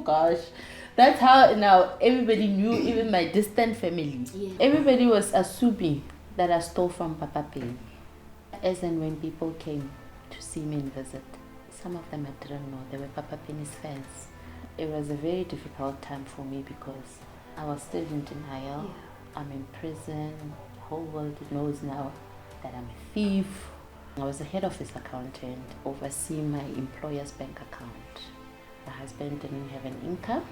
gosh. That's how now everybody knew, even my distant family. Yeah. Everybody was assuming that I stole from Papa Payne. As and when people came to see me and visit, some of them I didn't know. They were Papa Payne's fans. It was a very difficult time for me because I was still in denial. Yeah. I'm in prison. The whole world knows now that I'm a thief. I was a head office accountant overseeing my employer's bank account. My husband didn't have an income,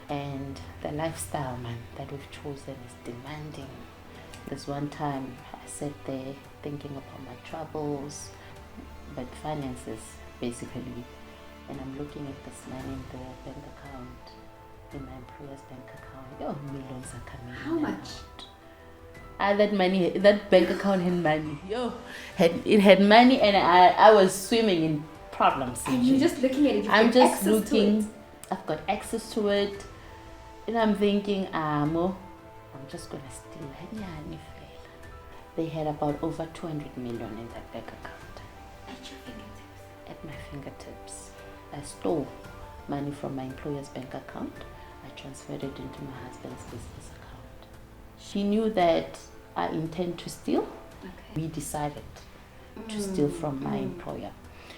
and the lifestyle, man, that we've chosen is demanding. This one time I sat there thinking about my troubles, but finances basically, and I'm looking at this money in the bank account, in my employer's bank account. Oh, millions are coming. How much? That bank account had money. It had money, and I was swimming in problems. And you're just looking at it. I'm just looking. I've got access to it, and I'm thinking, I'm just gonna steal it. They had about over 200 million in that bank account. At your fingertips. At my fingertips. I stole money from my employer's bank account. I transferred it into my husband's business account. She knew that I intend to steal. Okay. We decided to steal from my employer.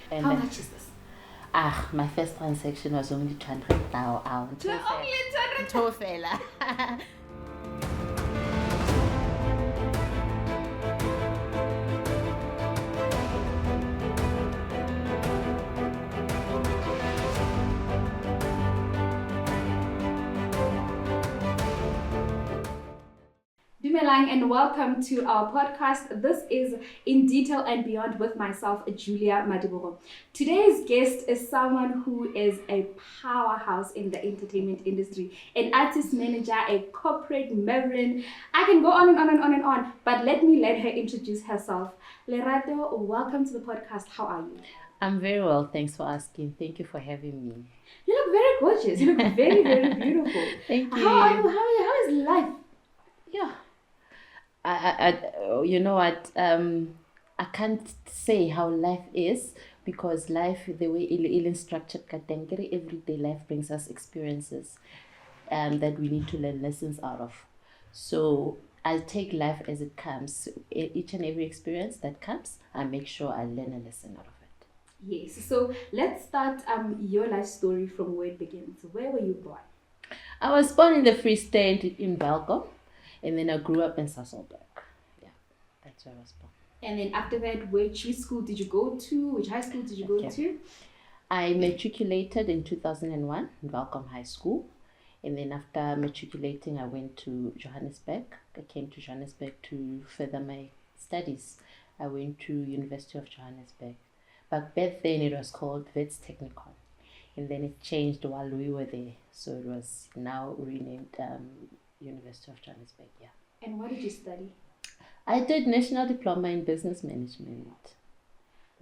And how much is this? My first transaction was only 200,000. Only 200,000. And welcome to our podcast. This is In Detail and Beyond with myself, Julia Madiboro. Today's guest is someone who is a powerhouse in the entertainment industry, an artist manager, a corporate maven. I can go on and on and on and on, but let her introduce herself. Lerato, welcome to the podcast. How are you? I'm very well, thanks for asking. Thank you for having me. You look very gorgeous. You look very, very beautiful. Thank you. How are you? How is life? Yeah. You know what? I can't say how life is, because life, the way it is structured, everyday life brings us experiences that we need to learn lessons out of. So I take life as it comes. Each and every experience that comes, I make sure I learn a lesson out of it. Yes. So let's start your life story from where it begins. Where were you born? I was born in the Free State in Belgium. And then I grew up in Sasolburg. Yeah, that's where I was born. And then after that, which school did you go to? Which high school did you go to? I matriculated in 2001 in Welcome High School. And then after matriculating, I went to Johannesburg. I came to Johannesburg to further my studies. I went to University of Johannesburg. But back then it was called Wits Technikon. And then it changed while we were there. So it was now renamed University of Johannesburg, yeah. And what did you study? I did National Diploma in Business Management.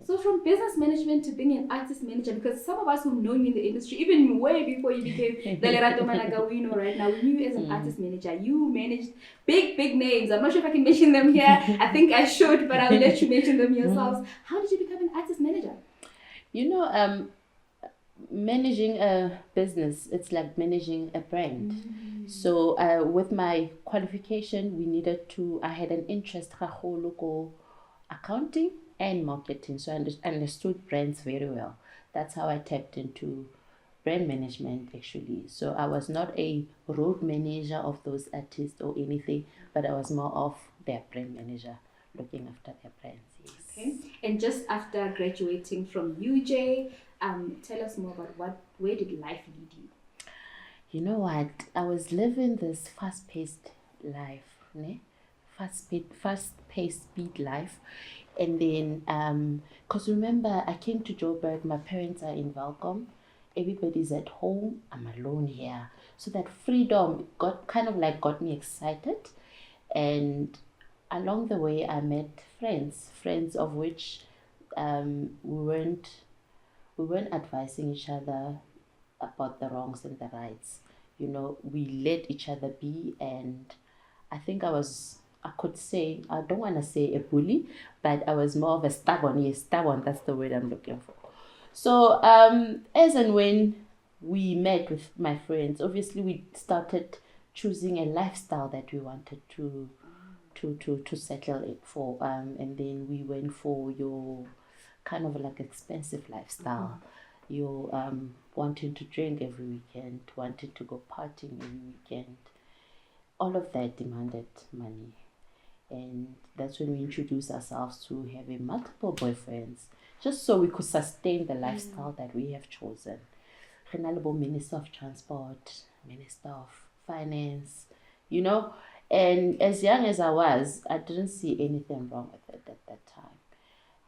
So from business management to being an artist manager, because some of us who know you in the industry, even way before you became the Lerato Manaka we know right now, we knew you as an artist manager. You managed big names. I'm not sure if I can mention them here. I think I should, but I'll let you mention them yourselves. How did you become an artist manager? You know, managing a business, it's like managing a brand. So with my qualification, I had an interest in local accounting and marketing. So I understood brands very well. That's how I tapped into brand management actually. So I was not a road manager of those artists or anything, but I was more of their brand manager, looking after their brands. Yes. Okay. And just after graduating from UJ, tell us more about where did life lead you? You know what? I was living this fast-paced life, fast-paced speed life. And then, because remember, I came to Joburg, my parents are in Welcome, everybody's at home, I'm alone here. So that freedom got me excited. And along the way, I met friends of which we weren't advising each other about the wrongs and the rights. You know, we let each other be, and I think I could say, I don't want to say a bully, but I was more of a stubborn, that's the word I'm looking for. So as and when we met with my friends. Obviously, we started choosing a lifestyle that we wanted to settle it for. And then we went for your kind of like expensive lifestyle. You wanting to drink every weekend, wanting to go partying every weekend. All of that demanded money. And that's when we introduced ourselves to having multiple boyfriends, just so we could sustain the lifestyle that we have chosen. Renalabo Minister of Transport, Minister of Finance, you know. And as young as I was, I didn't see anything wrong with it at that time.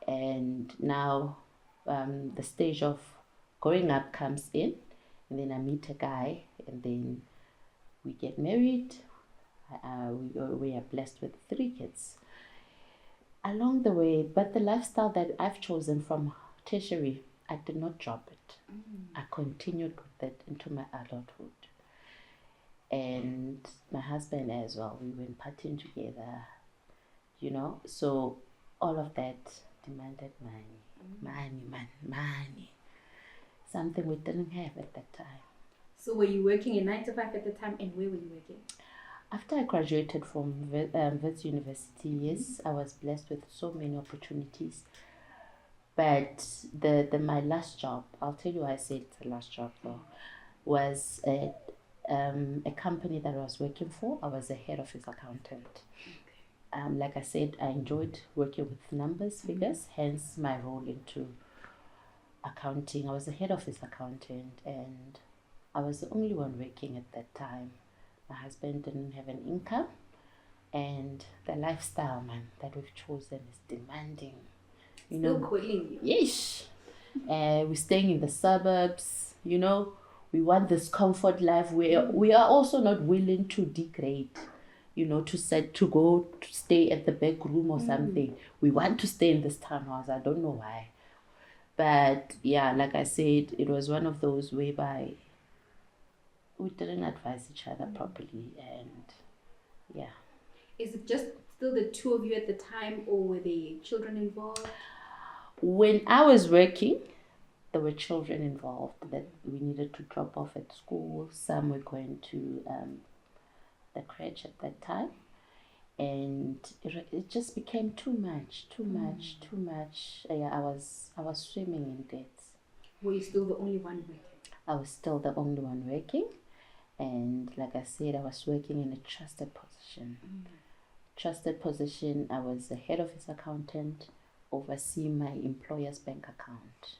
And now the stage of growing up comes in, and then I meet a guy, and then we get married. We are blessed with 3 kids along the way. But the lifestyle that I've chosen from tertiary, I did not drop it. I continued with it into my adulthood. And my husband as well, we went partying together, you know. So all of that demanded money. Something we didn't have at that time. So were you working a 9 to 5 at the time, and where were you working? After I graduated from Wits University, yes, I was blessed with so many opportunities. But my last job, I'll tell you why I said it's the last job though, was a company that I was working for. I was a head office accountant. Like I said, I enjoyed working with numbers, figures, hence my role into accounting. I was a head office accountant, and I was the only one working at that time. My husband didn't have an income, and the lifestyle, man, that we've chosen is demanding. You Still know, calling you. yeesh. We're staying in the suburbs, you know. We want this comfort life where we are also not willing to degrade, you know, to go to stay at the back room or something. We want to stay in this townhouse. I don't know why. But yeah, like I said, it was one of those whereby we didn't advise each other properly, and yeah. Is it just still the 2 of you at the time, or were there children involved? When I was working, there were children involved that we needed to drop off at school. Some were going to the crèche at that time, and it just became too much. Yeah, I was swimming in debt. Were you still the only one working? I was still the only one working, and like I said, I was working in a trusted position. I was the head office accountant, overseeing my employer's bank account.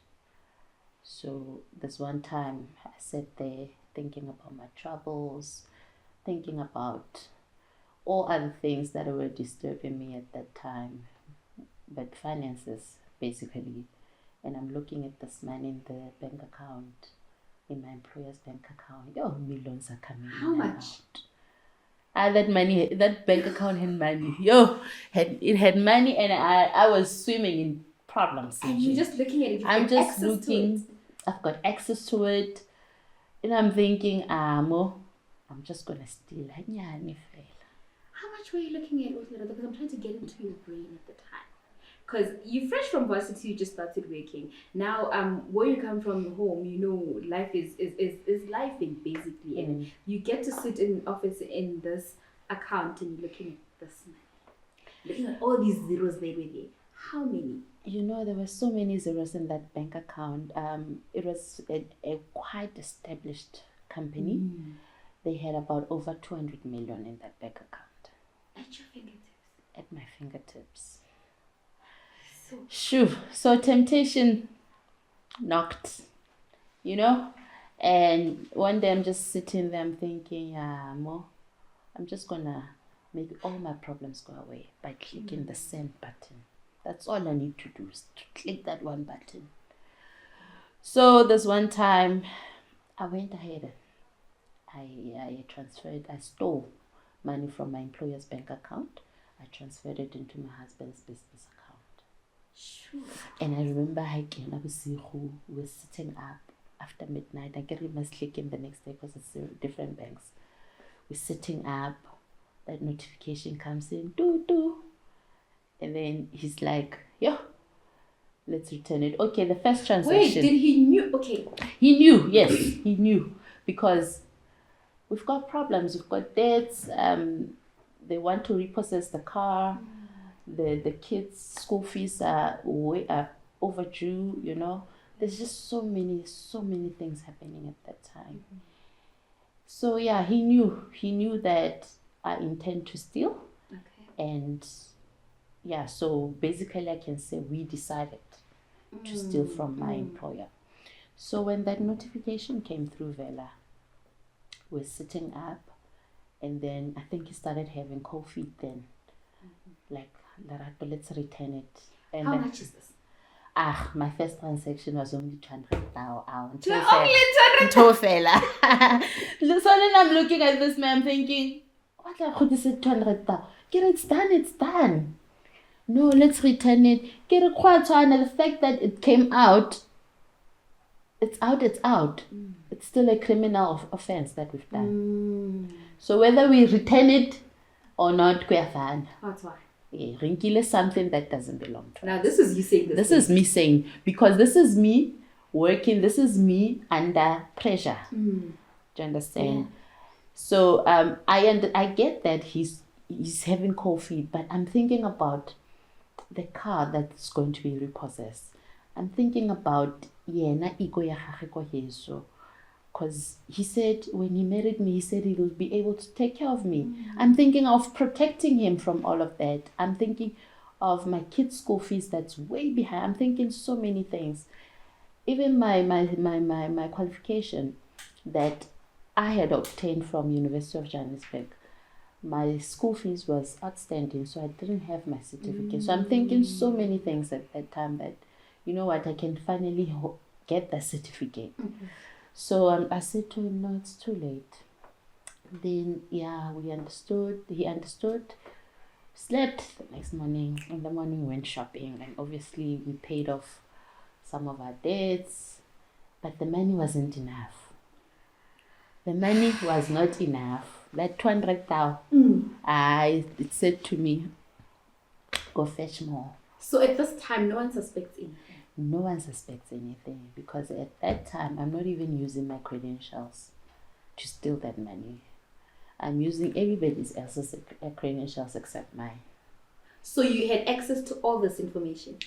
So this one time I sat there thinking about my troubles, thinking about all other things that were disturbing me at that time, but finances basically. And I'm looking at this money in the bank account, in my employer's bank account. Oh, millions are coming in. How much? That bank account had money. It had money, and I was swimming in problems. And you're just looking at it. I'm just looking. I've got access to it, and I'm thinking, Mo, I'm just gonna steal. How much were you looking at, Lerato? Because I'm trying to get into your brain at the time. Because you're fresh from varsity, you just started working. Now, where you come from home, you know, life is lifing basically. And you get to sit in office in this account and you're looking at this money. Looking at all these zeros there with you. How many? You know, there were so many zeros in that bank account. It was a quite established company. They had about over 200 million in that bank account. At your fingertips? At my fingertips. So temptation knocked, you know. And one day I'm just sitting there, I'm thinking, Mo, I'm just gonna make all my problems go away by clicking the send button. That's all I need to do, is to click that one button. So this one time I went ahead and I stole money from my employer's bank account. I transferred it into my husband's business account. And I remember we were sitting up after midnight. I get must click in the next day because it's different banks. We're sitting up, that notification comes in, do. And then he's like, let's return it. Okay, the first Wait, transaction. did he knew? Okay. He knew, yes, he knew. Because we've got problems, we've got debts, they want to repossess the car, the kids' school fees are way overdue, you know. There's just so many things happening at that time. So yeah, he knew that I intend to steal. Okay. And yeah, so basically I can say we decided to steal from my employer. So when that notification came through, Vela, we're sitting up, and then I think he started having cold feet then. Like, Lerato, let's return it. And How then, much is this? my first transaction was only 200,000. Only 200. Tofela. So then I'm looking at this man thinking, what the is it 200,000? It's done. No, let's return it. The fact that it came out, it's out. It's still a criminal offense that we've done. So whether we return it or not, kuyafana. That's why. Yeah, Rinkile is something that doesn't belong to us. Now this is you saying this. This is me saying, because this is me working, this is me under pressure. Do you understand? Yeah. So I get that he's having cold feet, but I'm thinking about the car that's going to be repossessed. I'm thinking about yena ego ya gagwe kwa heso. Because he said when he married me, he said he will be able to take care of me. I'm thinking of protecting him from all of that. I'm thinking of my kids' school fees that's way behind. I'm thinking so many things. Even my qualification that I had obtained from University of Johannesburg, my school fees was outstanding, so I didn't have my certificate. So I'm thinking so many things at that time that, you know what, I can finally get the certificate. So I said to him, no, it's too late. Then, yeah, we understood. He understood. Slept the next morning. In the morning, went shopping. And obviously, we paid off some of our debts. But the money wasn't enough. The money was not enough. That 200,000, it said to me, go fetch more. So at this time, no one suspects anything? No one suspects anything, because at that time, I'm not even using my credentials to steal that money. I'm using everybody else's credentials except mine. So you had access to all this information?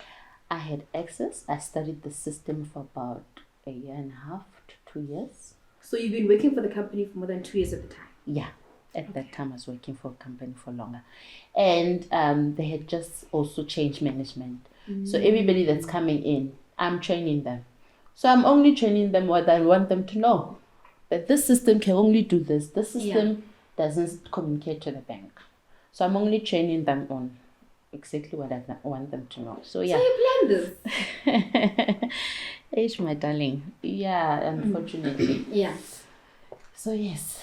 I had access. I studied the system for about 1.5 to 2 years. So you've been working for the company for more than 2 years at the time? Yeah. At that time, I was working for a company for longer. And they had just also changed management. So everybody that's coming in, I'm training them. So I'm only training them what I want them to know. That this system can only do this. This system doesn't communicate to the bank. So I'm only training them on exactly what I want them to know. So yeah. So you planned this? Age, my darling. Yeah, unfortunately. Yeah. So yes.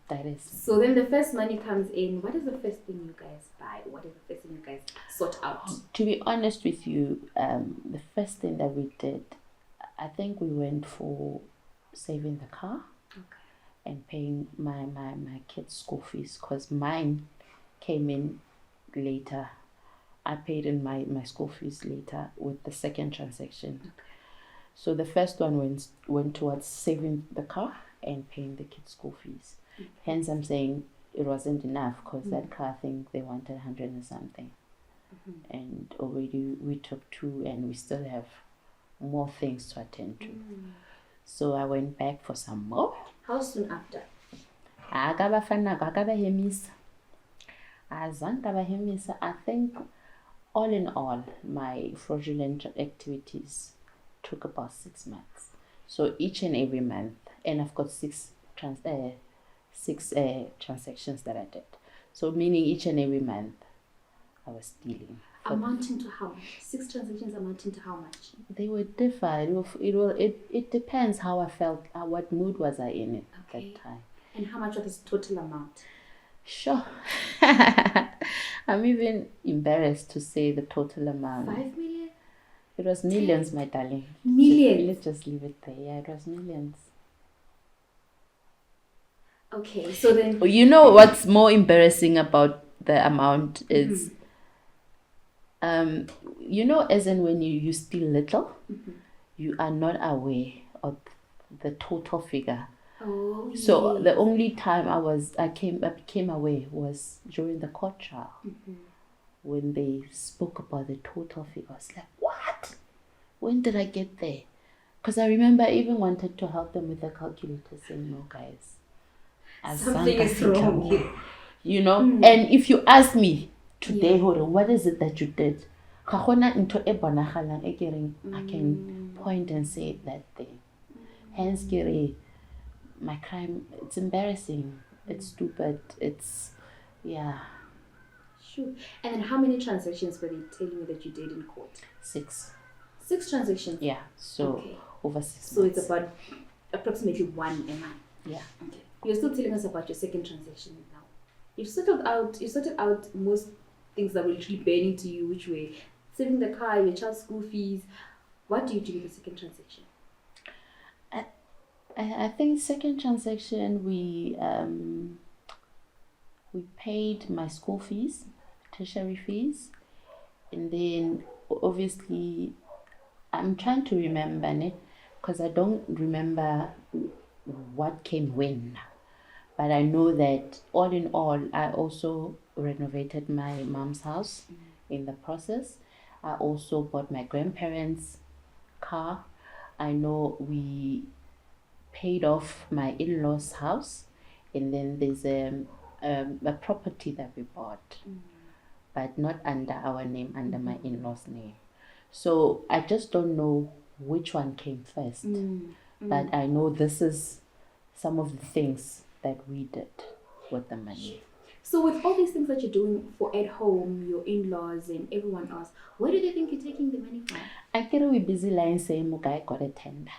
That is. So then the first money comes in. What is the first thing you guys buy? What is the first thing you guys sort out? To be honest with you, the first thing that we did, I think we went for saving the car and paying my kids' school fees, because mine came in later. I paid in my school fees later with the second transaction. So the first one went towards saving the car and paying the kids' school fees. Hence, I'm saying it wasn't enough, because that car, I think they wanted 100 and something. And already we took 2, and we still have more things to attend to. So I went back for some more. How soon after? I think all in all, my fraudulent activities took about 6 months. So each and every month, and I've got 6 transactions that I did. So meaning each and every month I was stealing. Amounting to how much? 6 transactions amounting to how much? They would differ. It depends how I felt, what mood was I in at that time. And how much of this total amount? Sure. I'm even embarrassed to say the total amount. 5 million? It was millions, my darling. Millions? Let's just leave it there. Yeah, it was millions. Okay, so then... You know what's more embarrassing about the amount is You know, as in when you still little, you are not aware of the total figure. Oh, So yes. the only time I became aware was during the court trial, when they spoke about the total figure. I was like, what? When did I get there? Because I remember I even wanted to help them with the calculator, saying, no, guys, Something is wrong here. you know. And if you ask me today, Yeah. what is it that you did? Ga gona ntho e bonagalang e ke reng I can point and say that thing. Hence, ke re, my crime, it's embarrassing, it's stupid, it's, yeah. Sure. And then how many transactions were they telling you that you did in court? 6. 6 transactions? Yeah, so Okay. over 6 So months. it's about approximately 1 a month. Yeah. Okay. You're still telling us about your second transaction now. You sorted out most things that were literally burning to you, which were saving the car, your child's school fees. What do you do with the second transaction? I think second transaction we paid my school fees, tertiary fees, and then obviously I'm trying to remember, because I don't remember what came when. But I know that all in all, I also renovated my mom's house in the process. I also bought my grandparents' car. I know we paid off my in-laws' house, and then there's a property that we bought, but not under our name, under my in-laws' name. So I just don't know which one came first, but I know this is some of the things that we did with the money. So with all these things that you're doing for at home, your in-laws and everyone else, where do they think you're taking the money from? I think we're busy lying saying Mugai got a tender.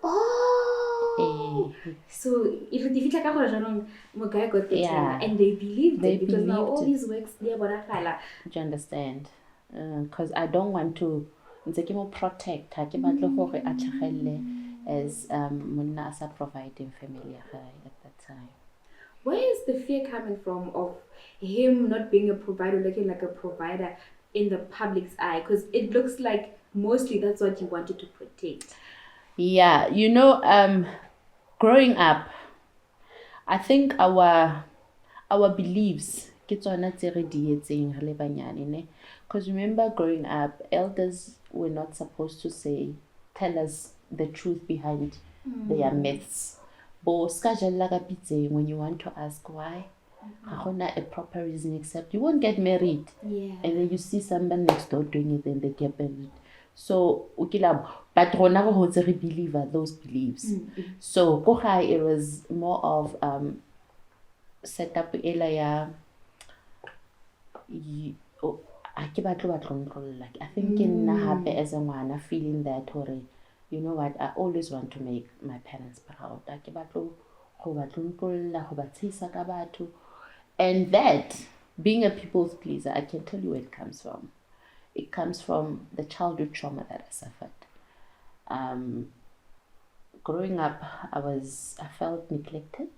Oh, so if you like a guy got the Yeah. and they believed They it because now all believed these works they are. Do you understand? Because I don't want to protect ha ke batle gore a tlhagelle as monna a sa providing family ya gae at that time. Where is the fear coming from of him not being a provider, looking like a provider in the public's eye? Because it looks like mostly that's what you wanted to protect. Yeah, you know, growing up, I think our beliefs ke tsona tse re di etseng re le banyane, ne? Because remember, growing up, elders were not supposed to tell us the truth behind their myths. Bo ska jella ka pitseng when you want to ask why, ga gona a proper reason except you won't get married. Yeah. And then you see somebody next door doing it, then they get married. So but rona re hotse re believe those beliefs. So ko gae it was more of setup ela ya I think in happy as a man, feeling that you know what, I always want to make my parents proud. And that being a people's pleaser, I can tell you where it comes from. It comes from the childhood trauma that I suffered. Growing up, I felt neglected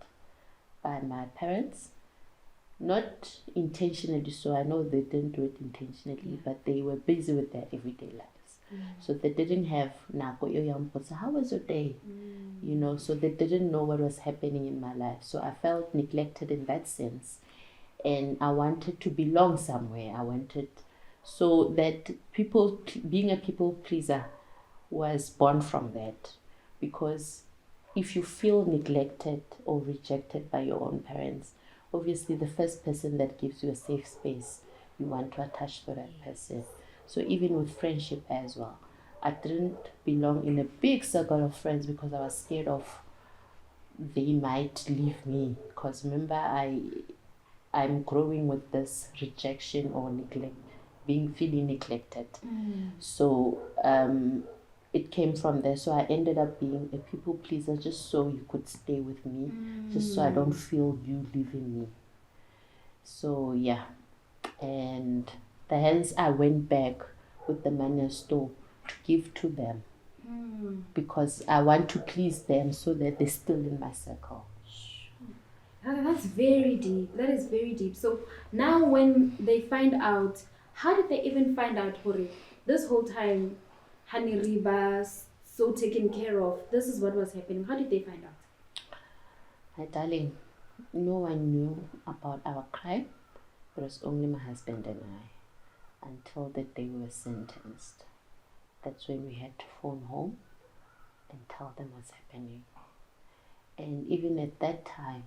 by my parents. Not intentionally, so I know they didn't do it intentionally, but they were busy with their everyday lives. So they didn't have nako yo yang potsa, how was your day? You know, so they didn't know what was happening in my life. So I felt neglected in that sense. And I wanted to belong somewhere. So that being a people pleaser was born from that. Because if you feel neglected or rejected by your own parents, obviously the first person that gives you a safe space, you want to attach to that person. So even with friendship as well, I didn't belong in a big circle of friends because I was scared of they might leave me. Because remember, I'm growing with this rejection or neglect, feeling neglected. So it came from there. So I ended up being a people pleaser just so you could stay with me, just so I don't feel you leaving me. So yeah, and hence I went back with the money store to give to them because I want to please them so that they're still in my circle. That's very deep. That is very deep. So now when they find out How did they even find out, Hori, this whole time, Hani Ribas, so taken care of, this is what was happening? How did they find out? My darling, no one knew about our crime. It was only my husband and I until the day we were sentenced. That's when we had to phone home and tell them what's happening. And even at that time,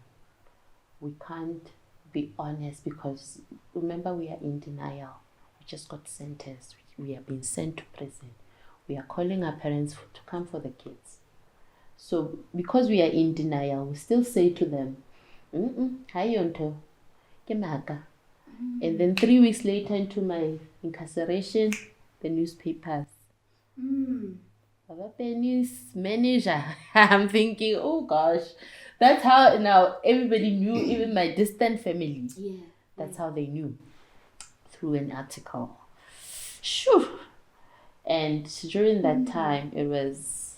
we can't be honest because remember, we are in denial. We just got sentenced. We are being sent to prison. We are calling our parents to come for the kids. So because we are in denial, we still say to them, hi yonto, ke maka. And then 3 weeks later into my incarceration, the newspapers. Baba Penny's manager. I'm thinking, oh gosh, that's how now everybody knew, even my distant family. Yeah. That's how they knew through an article. Shoo. And during that time, it was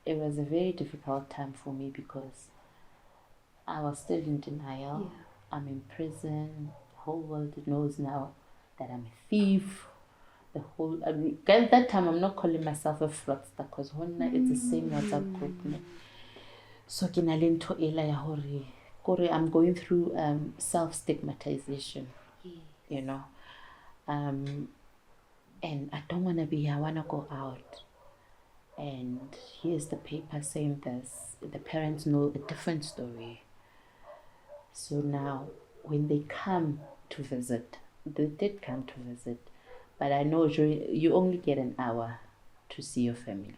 a very difficult time for me because I was still in denial. Yeah. I'm in prison. The whole world knows now that I'm a thief. The whole at that time I'm not calling myself a fraudster because it's the same WhatsApp group. So ke na le ntho ela ya hore I'm going through self-stigmatization. Yes. You know. And I don't want to be here, I want to go out. And here's the paper saying this. The parents know a different story. So now, when they come to visit, they did come to visit, but I know you only get an hour to see your family.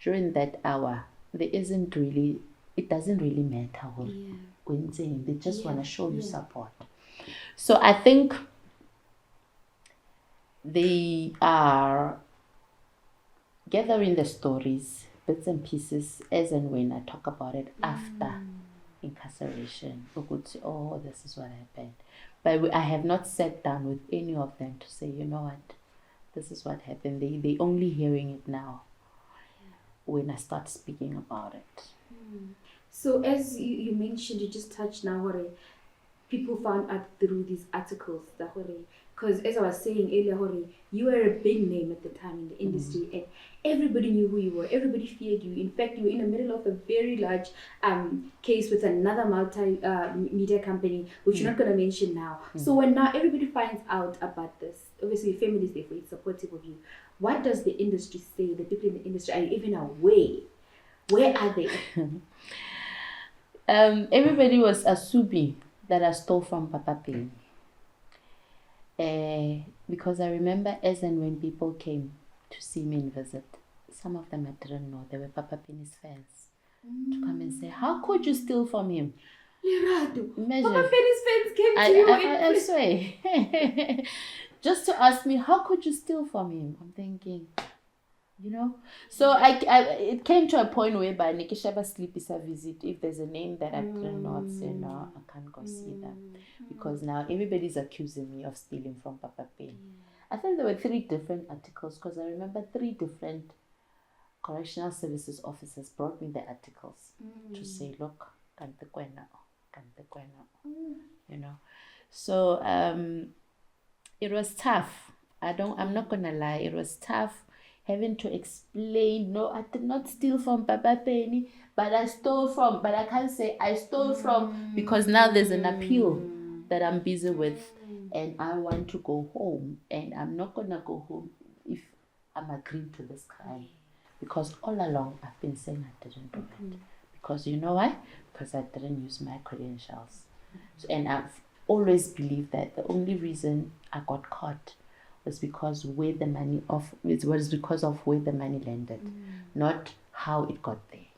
During that hour, it doesn't really matter what they just want to show you support. So I think they are gathering the stories, bits and pieces, as and when I talk about it after incarceration. Oh, this is what happened. But I have not sat down with any of them to say, you know what, this is what happened. They only hearing it now when I start speaking about it. So as you mentioned, you just touched now, Hore, people found out through these articles, because as I was saying earlier, Hore, you were a big name at the time in the industry, and everybody knew who you were. Everybody feared you. In fact, you were in the middle of a very large case with another multi-media company, which you're not going to mention now. So when now everybody finds out about this, obviously your family is there for you, supportive of you. What does the industry say? The people in the industry, are you even aware? Where are they? Everybody was assuming that I stole from Papa Penny. Because I remember as and when people came to see me and visit, some of them I didn't know. They were Papa Penny's fans. To come and say, how could you steal from him? Lerato, Imagine. Papa Penny's fans came to you. I swear. Just to ask me, how could you steal from him? I'm thinking, you know. So it came to a point whereby Nikishaba sleep is a visit. If there's a name that I didn't know, I'd say no, I can't go see them because now everybody's accusing me of stealing from Papa Penny. I think there were 3 different articles because I remember 3 different correctional services officers brought me the articles to say, look, you know. So it was tough. I'm not gonna lie, it was tough having to explain, no, I did not steal from Papa Penny, but I can't say I stole from, because now there's an appeal that I'm busy with and I want to go home, and I'm not gonna go home if I'm agreeing to this crime, because all along I've been saying I didn't do it. Because you know why? Because I didn't use my credentials. So, and I've always believed that the only reason I got caught was because of where the money landed, not how it got there.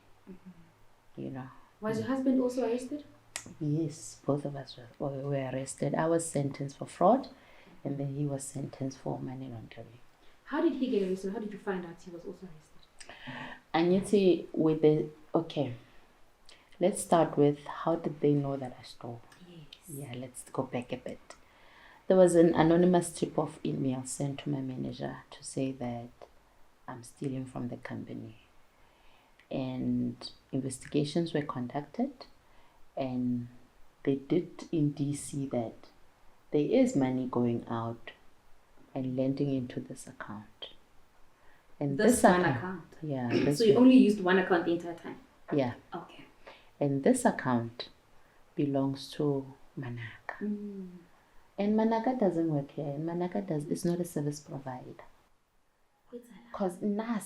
You know. Was your husband also arrested? Yes, both of us were arrested. I was sentenced for fraud, and then he was sentenced for money laundering. How did he get arrested? How did you find out he was also arrested? And you see, let's start with, how did they know that I stole? Yes. Yeah, let's go back a bit. There was an anonymous tip-off email sent to my manager to say that I'm stealing from the company. And investigations were conducted, and they did indeed see that there is money going out and lending into this account. And This one account. Yeah. So you only used one account the entire time? Yeah. Okay. And this account belongs to Manaka. And Manaka doesn't work here. And Manaka is not a service provider. Because now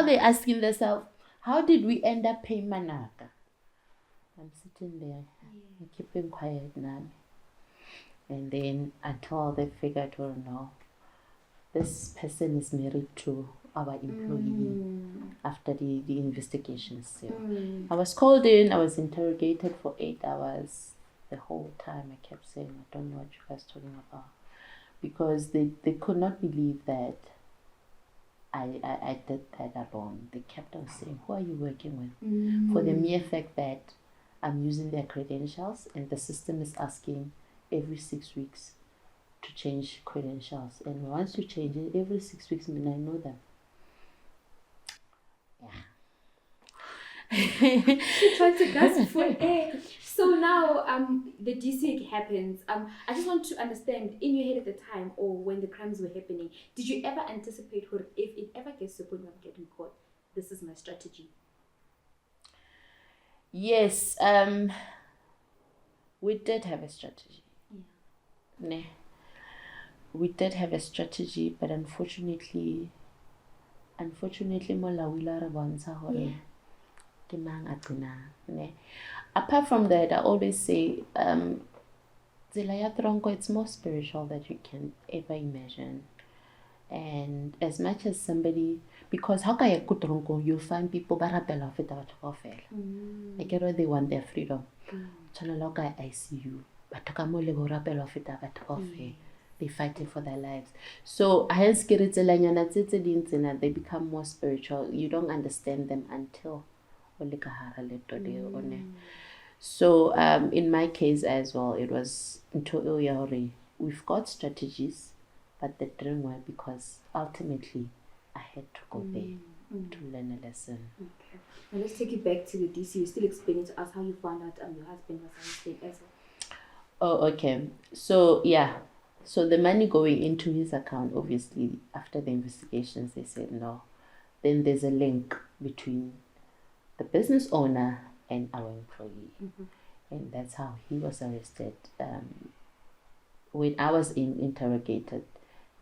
they're asking themselves, how did we end up paying Manaka? I'm sitting there, keeping quiet now. And then until they figured, oh no, this person is married to our employee after the investigations. So I was called in, I was interrogated for 8 hours. The whole time I kept saying, I don't know what you guys are talking about. Because they could not believe that I did that alone. They kept on saying, who are you working with? For the mere fact that I'm using their credentials and the system is asking every 6 weeks to change credentials. And once you change it, every 6 weeks, I know them. Yeah. She tried to gasp for air. So now the DC happens. I just want to understand, in your head at the time or when the crimes were happening, did you ever anticipate, or if it ever gets to the point where I'm getting caught, this is my strategy? Yes, we did have a strategy. Yeah. We did have a strategy, but unfortunately, Molawila Rabonsa Hore. Apart from that, I always say, it's more spiritual than you can ever imagine. And as much as somebody, because how can you find people that are of it like they want their freedom. I see you, but they fighting for their lives. So hence they become more spiritual. You don't understand them until so in my case as well, it was we've got strategies, but they didn't work because ultimately I had to go there to learn a lesson. Okay. Now let's take it back to the DC. You're still explaining to us how you found out your husband was arrested as well. Oh, okay. So yeah. So the money going into his account, obviously, after the investigations, they said no. Then there's a link between the business owner and our employee. And that's how he was arrested. When I was interrogated,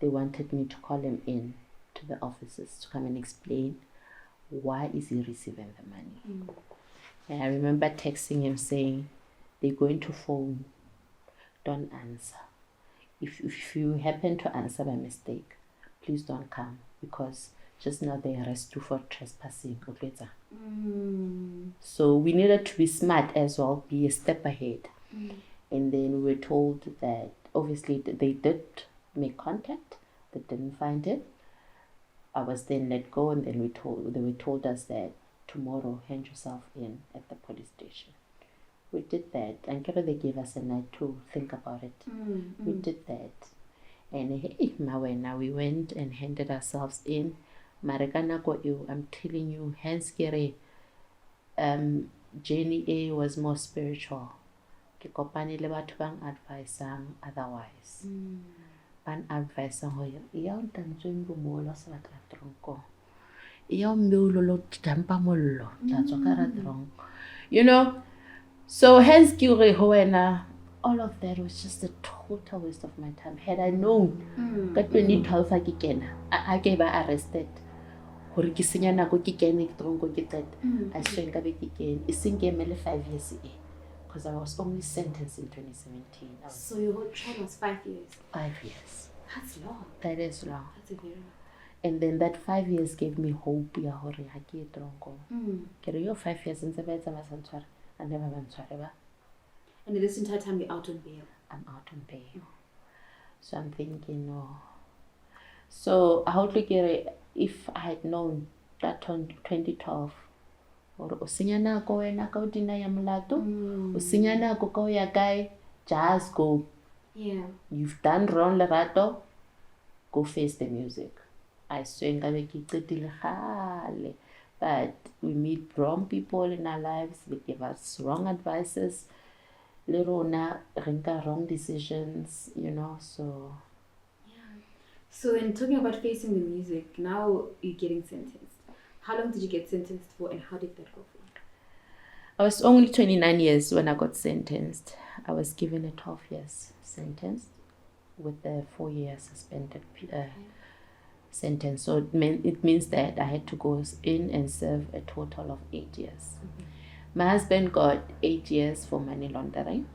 they wanted me to call him in to the offices to come and explain why is he receiving the money. And I remember texting him saying, they're going to phone, don't answer. If you happen to answer by mistake, please don't come, because just now they arrest you for trespassing. So we needed to be smart as well, be a step ahead. And then we were told that obviously they did make contact, they didn't find it. I was then let go, and then they told us that tomorrow hand yourself in at the police station. We did that, and they gave us a night to think about it. We did that, and hey, now we went and handed ourselves in. I'm telling you, hence Jenny A was more spiritual. Ke kopane le batho bang advisang otherwise. Ban advisang hoya ya ntantsweng bomola se batla tronko. Ya mmeulo lo dampa mollo tla tswa ka ra tronko. You know, so hence all of that was just a total waste of my time. Had I known that 2012 I gave her arrested. I swear I 5 years because I was only sentenced in 2017. So your whole trial was 5 years? 5 years. That's long. That is long. That's a very long. And then that 5 years gave me hope. Your 5 years since I never went. And this entire time you're out on bail? I'm out on bail. So I'm thinking, no. So how to get it? If I had known that 2012, or usinyana ko wena ka udina ya molato, usinyana ko ka ya guy, just go. Yeah. You've done wrong, Lerato. Go face the music. I swear, but we meet wrong people in our lives. They give us wrong advices. le rona re nka wrong decisions, you know, so. So in talking about facing the music, now you're getting sentenced. How long did you get sentenced for, and how did that go for you? I was only 29 years when I got sentenced. I was given a 12 years sentence with a 4-year suspended sentence. So it means that I had to go in and serve a total of 8 years. My husband got 8 years for money laundering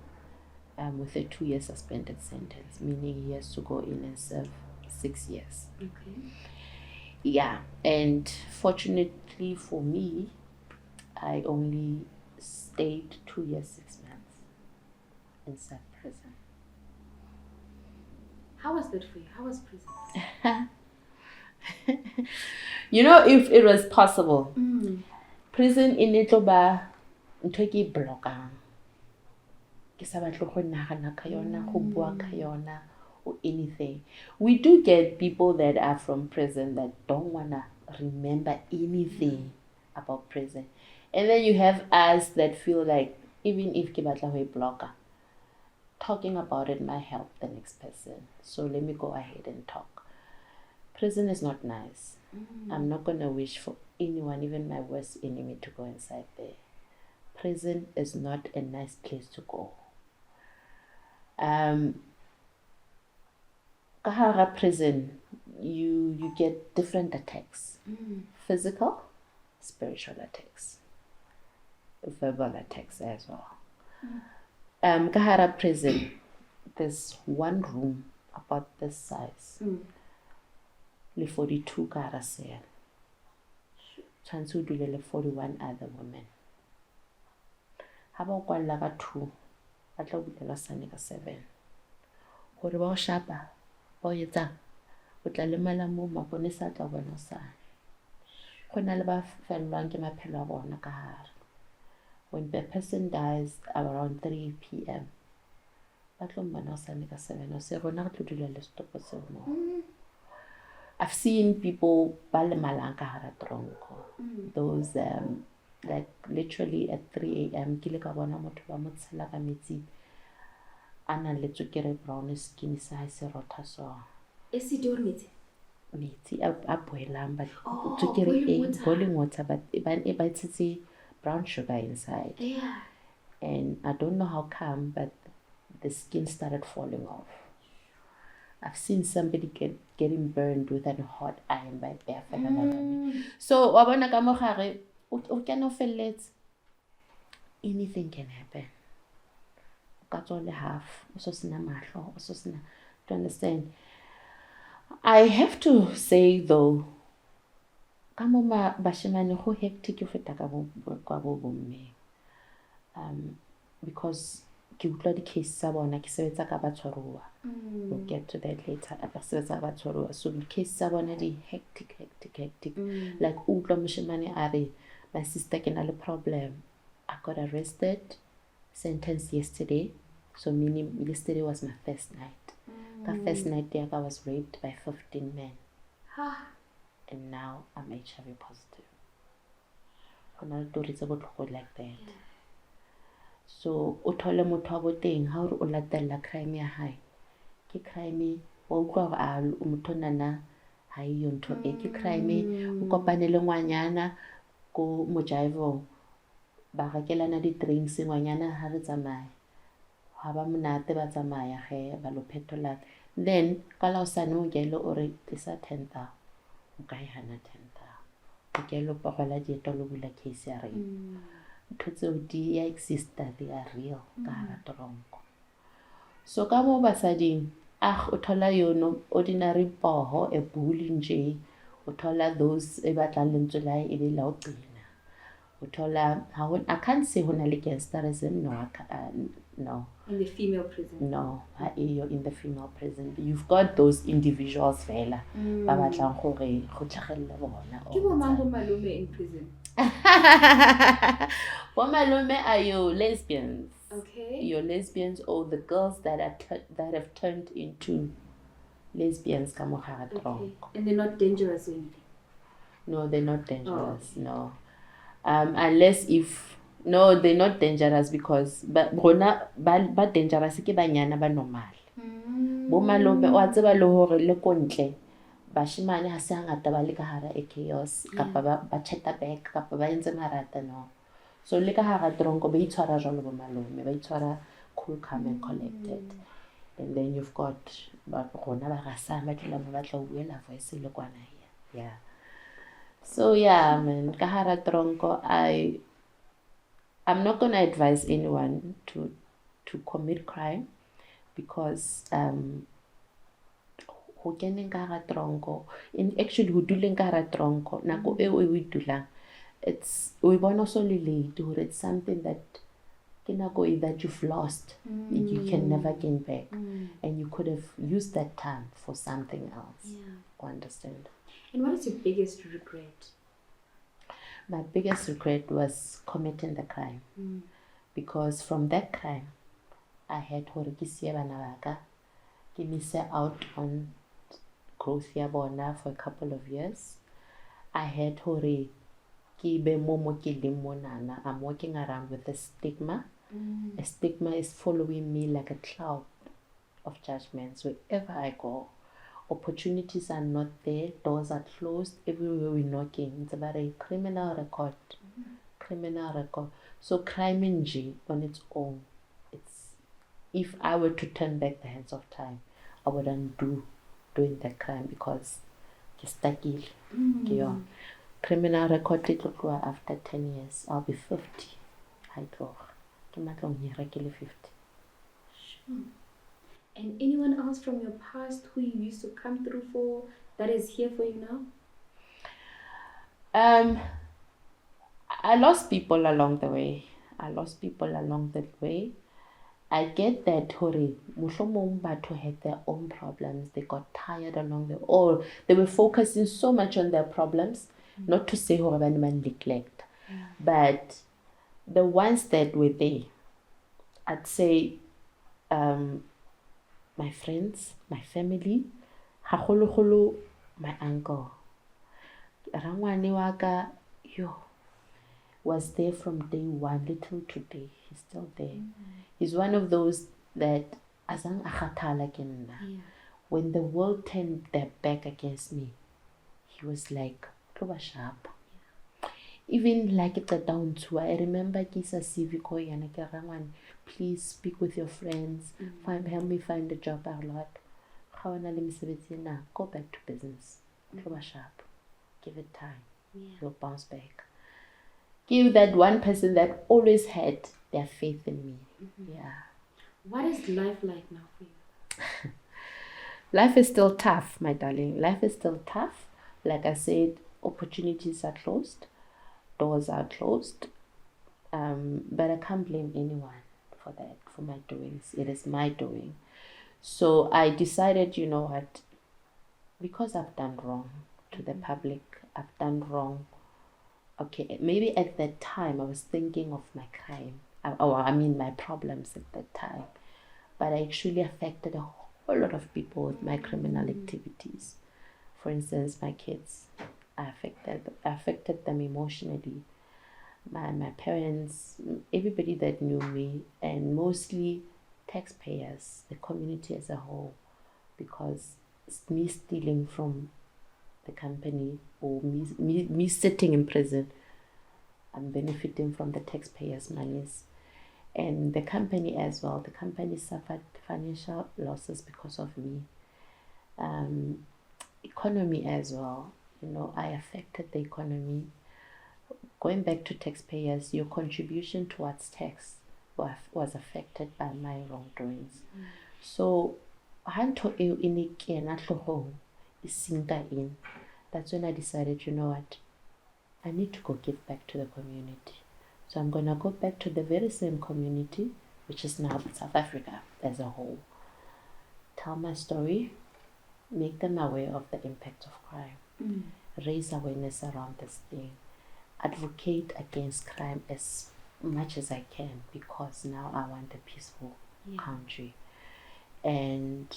with a 2-year suspended sentence, meaning he has to go in and serve 6 years. Okay. Yeah, and fortunately for me, I only stayed 2 years, 6 months inside prison. How was that for you? How was prison? You know, if it was possible, prison in itlo ba ntho ke e blockang. Ke sa batle go nagana ka yona, go bua ka yona, or anything. We do get people that are from prison that don't wanna remember anything about prison. And then you have us that feel like even if ke batla go e blocka, talking about it might help the next person. So let me go ahead and talk. Prison is not nice. I'm not gonna wish for anyone, even my worst enemy, to go inside there. Prison is not a nice place to go. Ka hara prison, you get different attacks. Physical, spiritual attacks, verbal attacks as well. Ka hara prison, there's one room about this size. Le 42 ka hara cell. Tshwantse o dule le 41 other women. Ha ba o kwalla ka 2, ba tla bulela sane ka 7. Gore ba o shapa, ba o etsang, o tla lemala mo maponesa a tla bona sane. Go na le ba fellwang ke maphelo a bona ka hare. When the person dies around 3 p.m., ba tlo mbona sane ka 7. O se rona re tlo dula le stopo seo mo. I've seen people ba lemalang ka hara tronko. Those like literally at 3 a.m. Kile ka bona motho ba mo tshela ka metsi a nang le tswekere brown skin sa hae se rotha so. Metsi a boilang but tswekere boiling water but ba tshetse brown sugar inside. Yeah. And I don't know how come, but the skin started falling off. I've seen somebody getting burned with a hot iron by bare fella. So wa bona ka mo gare o kana felletse, anything can happen. Ka tsole half o so sena mahlo, o so sena, to understand. I have to say though, ka mo bashemane go hectic go feta ka bo bomme. Because ke utlwa di-case tsa bona, ke sebetsa ka batshwaruwa. We'll get to that later. Ba sebetsa ka batshwaruwa. So di-case tsa bona di hectic. Like utlwa moshemane a re, my sister ke na le problem. I got arrested, sentenced yesterday. So meaning yesterday was my first night. Ka first night there I was raped by 15 men. And now I'm HIV positive. Go na le tori tse botlhoko like that. So o thole motho wa boteng ha o latella crime ya hae, ke crime wa utlwa gore a motho nana ha iyo ntho e, ke crime o kopane le ngwanyana ko mojaivong ba rakelana di-drinks, ngwanyana ha re tsamaya ha ba monate ba tsamaya ge ba lo phetola. Then ka la osane o gele o re tlisa 10,000 o ka e hana 10,000 o gele o pagola dieto lo bula case ya rape. Ntho tseo di exista, they are real ka hara tronko. So ka mo basading o thola yono ordinary poho e bully nje, o thola those e batlang lentswe la e be la o qina, o thola I can't say hona le gangsterism, no. In the female prison? No, you're in the female prison. You've got those individuals fela ba batlang gore go tlhagelle bona. Ke bo mang bo malome in prison? Bo malome are your lesbians. Okay. Your lesbians, or the girls that have turned into lesbians ka mo gare tronko. And they're not dangerous or anything? No, they're not dangerous. No. Unless if No, they're not dangerous because ba dangerous ke banyana ba normal. Bo malome wa tseba le hore le ko ntle bashimane ha se hangata ba le ka hara e chaos kapa ba cheta back kapa ba entse marata no. So le ka hara tronko ba itshwara jwalo bo malome ba itshwara cool, calm and collected. And then you've got rona ba rasa ba tla ba batla buela voice le kwana here. Yeah. So yeah, man, ka hara tronko I'm not going to advise anyone to commit crime because ho keneng ka hara tronko in actually ho duleng ka hara tronko nako eo o e dulang it's we bona so late or it's something that that you've lost, you can never gain back, and you could have used that time for something else. Understand? And what is your biggest regret? My biggest regret was committing the crime, because from that crime I had hore ke siye bana ba ka ke miss out on growth ya bona for a couple of years. I had hore ke be mo ke leng monana. I'm walking around with a stigma. A stigma is following me like a cloud of judgments wherever I go. Opportunities are not there, doors are closed, everywhere we're knocking. It's about a criminal record. Criminal record. So crime in G on its own, it's if I were to turn back the hands of time, I wouldn't doing that crime because ke criminal record after 10 years. I'll be 50. I draw. 50. Sure. And anyone else from your past who you used to come through for that is here for you now? I lost people along the way. I get that hore mohlomong batho had their own problems. They got tired along the or they were focusing so much on their problems, not to say hore ba neglect, but the ones that were there, I'd say my friends, my family, haholo my uncle. Rangwane wa ka, was there from day one, little to day. He's still there. He's one of those that azang akhathala ke nna. When the world turned their back against me, he was like, "Tloba sharp." Even like it's a down to I remember kisa CV ko yana ke rangwane, please speak with your friends, help me find a job a lot. Go back to business. Tloba sharp. Give it time. You'll bounce back. Give that one person that always had their faith in me. Yeah. What is life like now for you? Life is still tough, my darling. Life is still tough. Like I said, opportunities are closed. Doors are closed. But I can't blame anyone for that, for my doings. It is my doing. So I decided, you know what, because I've done wrong to the public, I've done wrong. Okay, maybe at that time I was thinking of my crime, my problems at that time, but I actually affected a whole lot of people with my criminal activities. For instance, my kids, I affected them emotionally. My parents, everybody that knew me, and mostly taxpayers, the community as a whole, because it's me stealing from the company or me sitting in prison. I'm benefiting from the taxpayers' monies, and the company as well. The company suffered financial losses because of me. Economy as well. I affected the economy. Going back to taxpayers, your contribution towards tax was affected by my wrongdoings. So, that's when I decided, you know what, I need to go give back to the community. So I'm going to go back to the very same community, which is now South Africa as a whole. Tell my story, make them aware of the impact of crime, raise awareness around this thing, advocate against crime as much as I can, because now I want a peaceful country. And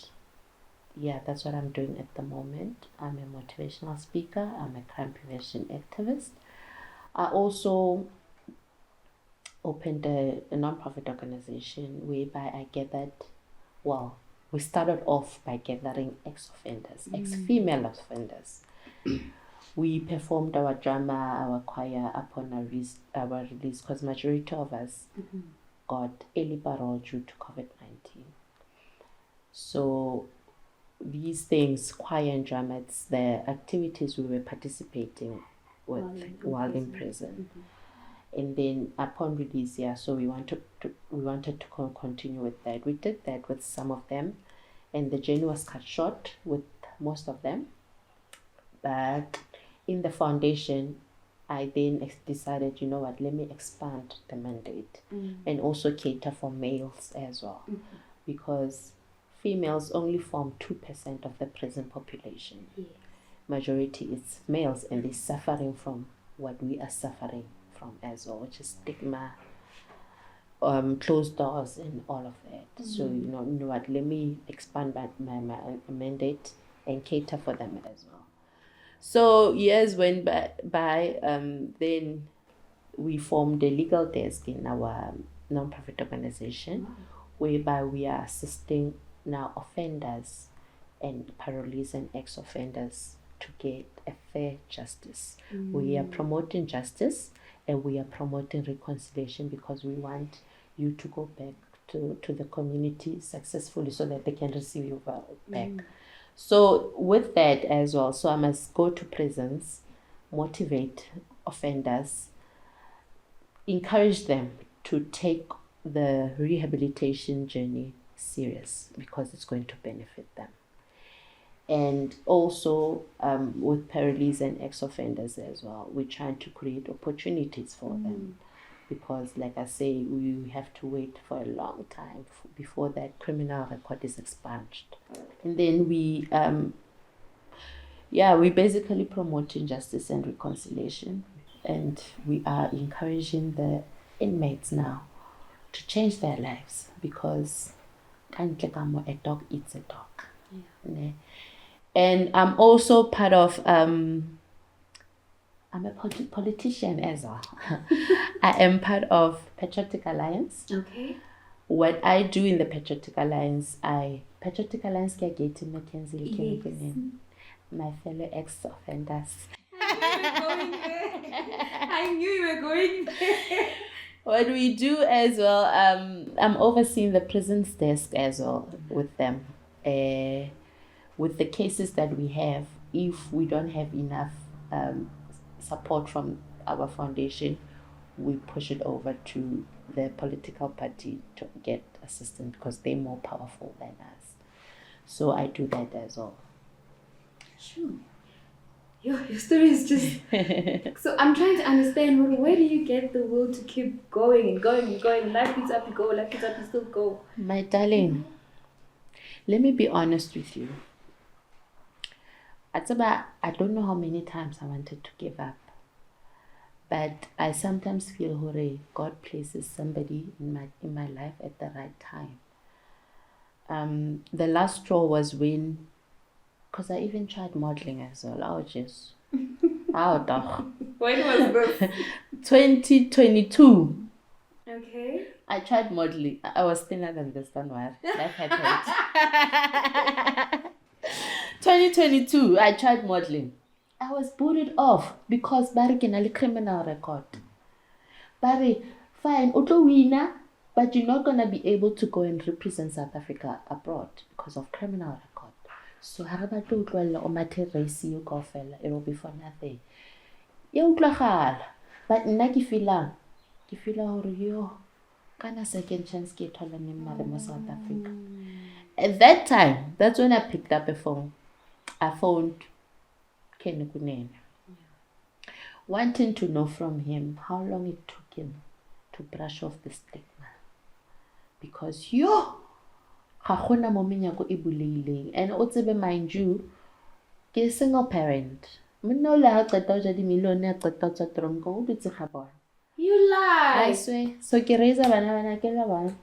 yeah, that's what I'm doing at the moment. I'm a motivational speaker. I'm a crime prevention activist. I also opened a non-profit organization whereby I gathered, well, we started off by gathering ex-offenders, ex-female offenders. We performed our drama, our choir upon our release, because majority of us got early parole due to COVID-19. So these things, choir and drama, it's the activities we were participating with while in prison. And then upon release, so we wanted to continue with that. We did that with some of them, and the journey was cut short with most of them. But in the foundation, I then decided, you know what, let me expand the mandate and also cater for males as well, because females only form 2% of the prison population. Yes. Majority is males, and they're suffering from what we are suffering from as well, which is stigma, closed doors, and all of that. So you know what, let me expand my mandate and cater for them as well. So years went by. Then we formed a legal desk in our non-profit organization, whereby we are assisting now offenders and parolees and ex-offenders to get a fair justice. We are promoting justice, and we are promoting reconciliation, because we want you to go back to the community successfully so that they can receive you back. So with that as well, so I must go to prisons, motivate offenders, encourage them to take the rehabilitation journey serious, because it's going to benefit them. And also with parolees and ex-offenders as well, we're trying to create opportunities for them, because like I say, we have to wait for a long time before that criminal record is expunged. And then we basically promoting justice and reconciliation, and we are encouraging the inmates now to change their lives, because a dog eats a dog. And I'm also part of I'm a politician as well. I am part of Patriotic Alliance. Okay. What I do in the Patriotic Alliance, Patriotic Alliance ke Gate Mackenzie, Yes. my fellow ex-offenders. I knew you were going there. What we do as well, I'm overseeing the prisons desk as well with them. With the cases that we have, if we don't have enough support from our foundation, we push it over to the political party to get assistance, because they're more powerful than us. So I do that as well. Sure. Your story is just... So I'm trying to understand, where do you get the will to keep going and going and going? Life beats up, you go. Life beats up, you still go. My darling, let me be honest with you. I don't know how many times I wanted to give up. But I sometimes feel, hooray, God places somebody in my life at the right time. The last straw was when, because I even tried modeling as well. When was this? 2022. Okay. I tried modeling. I was thinner than this one. That happened. 2022, I tried modeling. I was booted off because Barry can a criminal record. Barry, fine, Uto winner, but you're not gonna be able to go and represent South Africa abroad because of criminal record. So haraba to utlwella o mathe race you go fella, it will be for nothing. Ya utlwagala, but nna ke feel hore yo kana second chance ke thola ne mare mo South Africa. At that time, that's when I picked up a phone. I phoned Kenny Kunene, wanting to know from him how long it took him to brush off the stigma. Because ga gona mo menyako e buleileng, and o tsebe, mind you, ke single parent. Monna o le ha qeta o ja di million a qeta o tswa tronko o dutse ga bona. You lie. I swear. So ke raise bana ke la bana.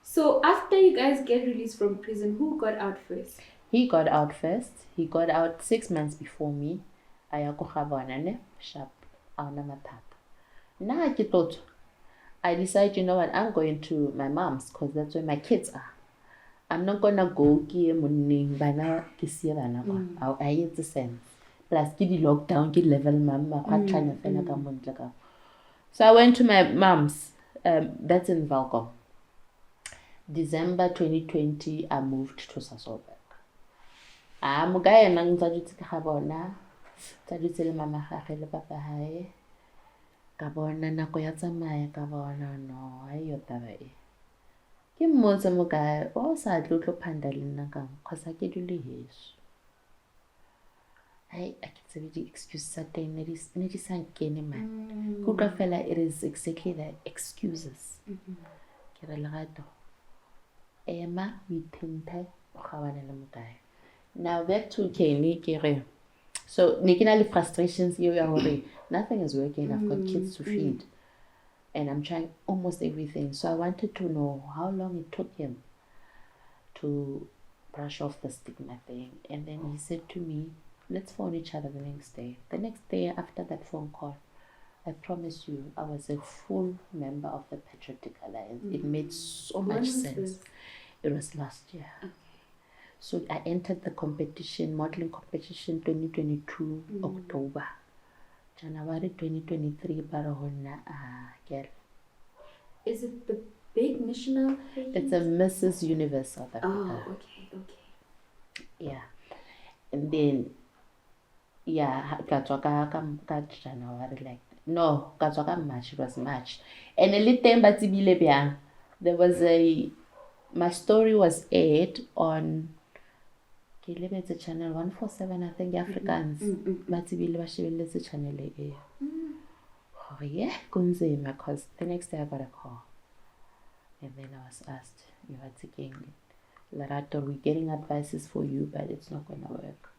So after you guys get released from prison, who got out first? He got out first. He got out 6 months before me. I sharp. I I decided, you know what, I'm going to my mom's because that's where my kids are. I'm not gonna go ke monning bana ke sie bana kwa. I etse sense. Plus ke di lockdown ke level mama kwa tlhanya fela ka montle ka. So I went to my mom's. That's in Valcom. December 2020, I moved to Sasolburg. Moga ena ntse dutse ka bona. Tsa dutse le mama gagwe le papa hae. Ka bona nako ya tsamaya ka bona no, ayo taba e. Ke mmotse mokae o sa tlo phanda le nna ka cause a ke dule heso. I can say the excuse certain it is kene man. Kuka fela it is exactly the excuses. Ke re Lerato. Emma we tinte o gawana le mokae. Now back to Kenny ke re. So nikina le frustrations you ya hore nothing is working. I've got kids to feed. And I'm trying almost everything. So I wanted to know how long it took him to brush off the stigma thing. And then he said to me, let's phone each other the next day. The next day after that phone call, I promise you, I was a full member of the Patriotic Alliance. It made so much sense. It was last year. Okay. So I entered the competition, modeling competition 2022, October. January 2023, Barahona, girl. Is it the big national thing? It's a Mrs. Universe South Africa. Oh, okay. Yeah. And then, yeah, ka January, like, no, ka March, it was March. And a little bit, there was my story was aired on the channel 147, I think, Africans. The channel oh yeah, kunzima, because the next day I got a call. And then I was asked, you are taking Lerato, we're getting advices for you, but it's not going to work.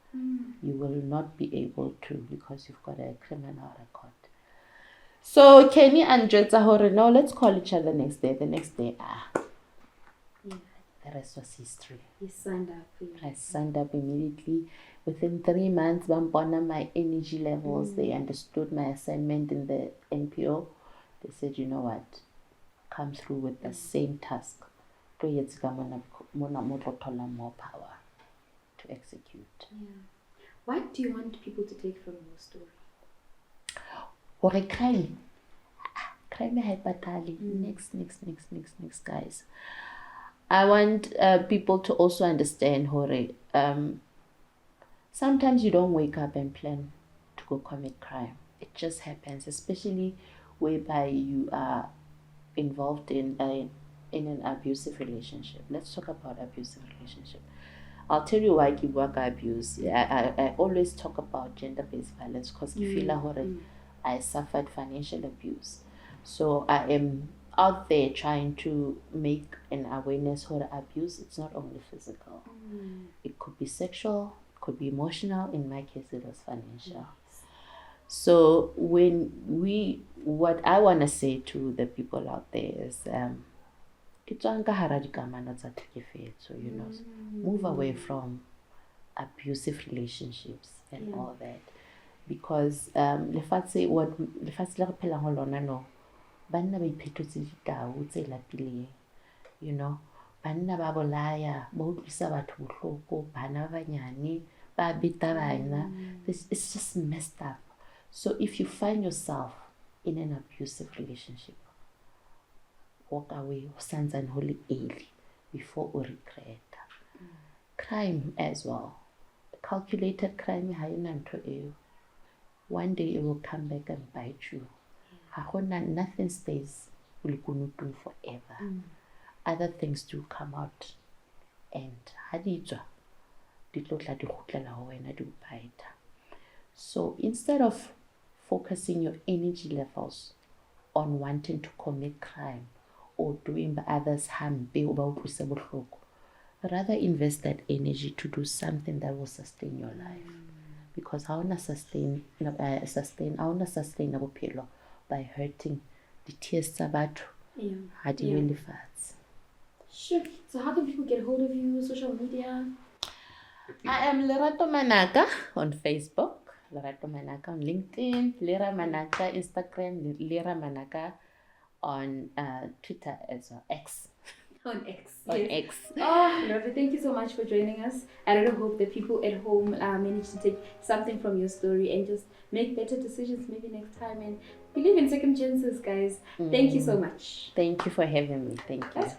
You will not be able to because you've got a criminal record. So Kenny and Jeta Hore, no, let's call each other next day. The next day, the rest was history. You signed up. I signed up immediately. Within 3 months, Bambona, my energy levels, they understood my assignment in the NPO. They said, you know what, come through with the same task. More power to execute. Yeah. What do you want people to take from your story? Or a crime. Crime Next, guys. I want people to also understand, Hore, sometimes you don't wake up and plan to go commit crime. It just happens, especially whereby you are involved in an abusive relationship. Let's talk about abusive relationship. I'll tell you why I work abuse. I always talk about gender-based violence because I suffered financial abuse. So I am out there trying to make an awareness for abuse. It's not only physical. It could be sexual, it could be emotional. In my case, it was financial. So what I want to say to the people out there is, so move away from abusive relationships and all that, because banna ba iphetotse ditau tse lapileng, banna ba bolaya ba utlwisa batho bohloko, bana ba banyane ba beta bana. It's just messed up. So if you find yourself in an abusive relationship, walk away early before you regret. Crime as well, calculated crime, one day it will come back and bite you. Nothing stays forever. Other things do come out, and so instead of focusing your energy levels on wanting to commit crime or doing others harm, rather invest that energy to do something that will sustain your life, because I want to sustain sustainable by hurting the tears about really fast. Sure. So how can people get hold of you? Social media? I am Lerato Manaka on Facebook, Lerato Manaka on LinkedIn, Lera Manaka Instagram, Lera Manaka on Twitter as well, X. On X. On Yes. X. Oh, Lerato, thank you so much for joining us. I really hope that people at home manage to take something from your story and just make better decisions maybe next time. And believe in second chances, guys. Thank you so much. Thank you for having me. Thank you. That's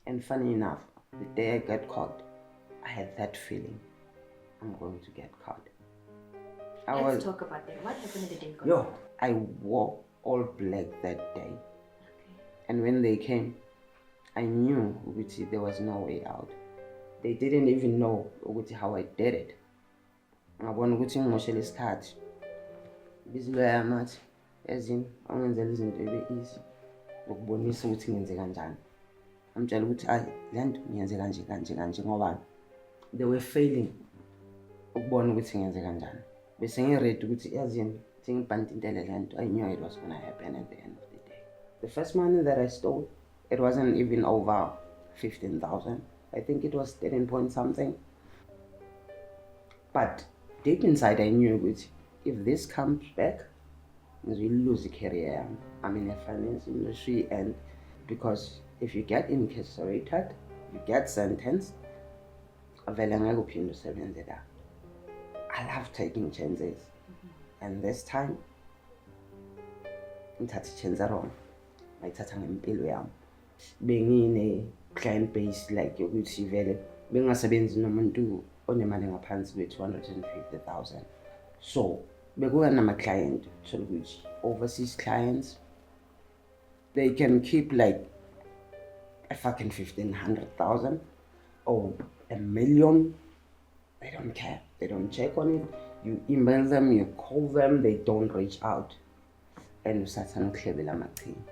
And funny enough, the day I got caught, I had that feeling I'm going to get caught. Let's talk about that. What happened the day? I wore all black that day. Okay. And when they came, I knew Uguti there was no way out. They didn't even know Uguti how I did it. Ngabona ukuthi ngimoshela isikhathi. Biziloya mathi yazini angenzela izinto ebe easy. Ukubonisa ukuthi ngenze kanjani. Amtshela ukuthi hayi lento ngiyenze kanje ngoba they were failing ukubona ukuthi ngenze kanjani. Bese ngiready ukuthi yazini ngibhantintele lento. I knew it was going to happen at the end of the day. The first money that I stole, it wasn't even over 15,000. I think it was 13 point something. But deep inside I knew that if this comes back, I will lose the career. I'm in the finance industry, and because if you get incarcerated, you get sentenced, I love taking chances. And this time, ngithatha chance wrong. Ngayithatha ngempilo yami. Bengine client base like yokuthi vele bengasebenzi nomuntu onemali ngaphansi kwe-250,000. So bekuya nama-client thola ukuthi overseas clients, they can keep like a fucking 1,500,000 or $1 million. They don't care. They don't check on it. You email them, you call them, they don't reach out. And usathana ukuhlebela amachini.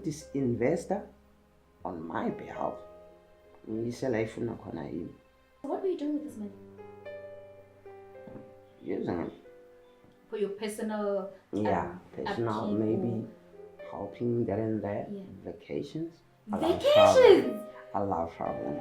This investor on my behalf. Ngisela ifuna khona yini. What were you doing with this money? Using it. For your personal personal, upkeep maybe helping there and there. Yeah. Vacations. Vacations! I love traveling.